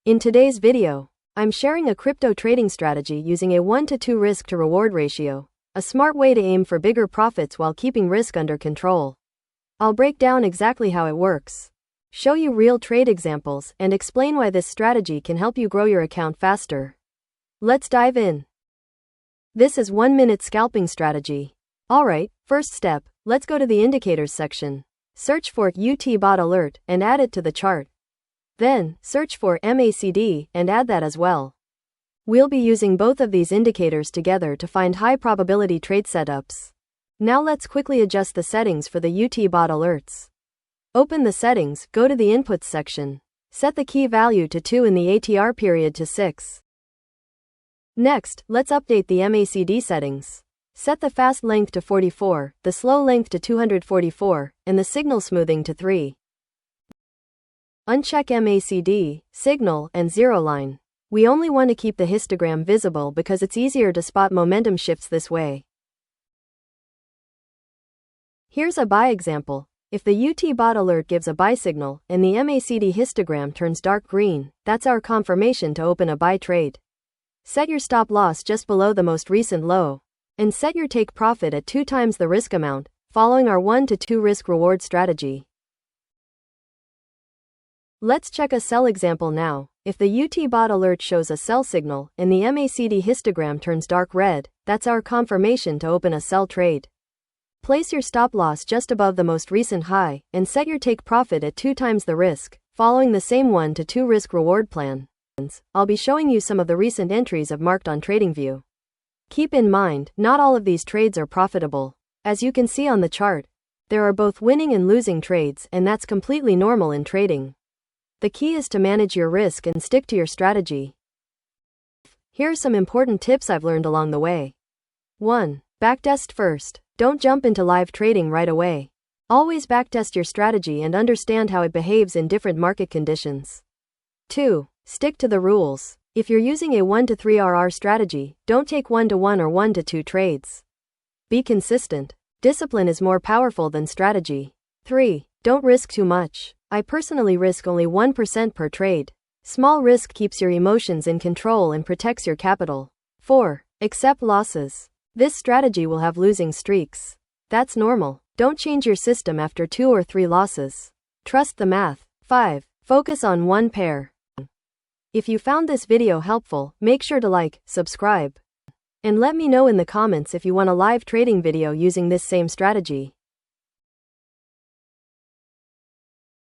In today's video, I'm sharing a crypto trading strategy using a 1-to-2 risk to reward ratio, a smart way to aim for bigger profits while keeping risk under control. I'll break down exactly how it works, show you real trade examples, and explain why this strategy can help you grow your account faster. Let's dive in. This is 1-minute scalping strategy. Alright, first step, let's go to the indicators section. Search for UT bot alert and add it to the chart. Then, search for MACD and add that as well. We'll be using both of these indicators together to find high probability trade setups. Now let's quickly adjust the settings for the UT bot alerts. Open the settings, go to the inputs section. Set the key value to 2 and the ATR period to 6. Next, let's update the MACD settings. Set the fast length to 44, the slow length to 244, and the signal smoothing to 3. Uncheck MACD, signal, and zero line. We only want to keep the histogram visible because it's easier to spot momentum shifts this way. Here's a buy example. If the UT bot alert gives a buy signal and the MACD histogram turns dark green, that's our confirmation to open a buy trade. Set your stop loss just below the most recent low, and set your take profit at 2 times the risk amount, following our 1-to-2 risk reward strategy. Let's check a sell example now. If the UT bot alert shows a sell signal and the MACD histogram turns dark red, that's our confirmation to open a sell trade. Place your stop loss just above the most recent high and set your take profit at 2 times the risk, following the same 1-to-2 risk reward plan. I'll be showing you some of the recent entries I've marked on TradingView. Keep in mind, not all of these trades are profitable. As you can see on the chart, there are both winning and losing trades, and that's completely normal in trading. The key is to manage your risk and stick to your strategy. Here are some important tips I've learned along the way. 1. Backtest first. Don't jump into live trading right away. Always backtest your strategy and understand how it behaves in different market conditions. 2. Stick to the rules. If you're using a 1-to-3 RR strategy, don't take 1-to-1 or 1-to-2 trades. Be consistent. Discipline is more powerful than strategy. 3. Don't risk too much. I personally risk only 1% per trade. Small risk keeps your emotions in control and protects your capital. 4. Accept losses. This strategy will have losing streaks. That's normal. Don't change your system after 2 or 3 losses. Trust the math. 5. Focus on one pair. If you found this video helpful, make sure to like, subscribe, and let me know in the comments if you want a live trading video using this same strategy.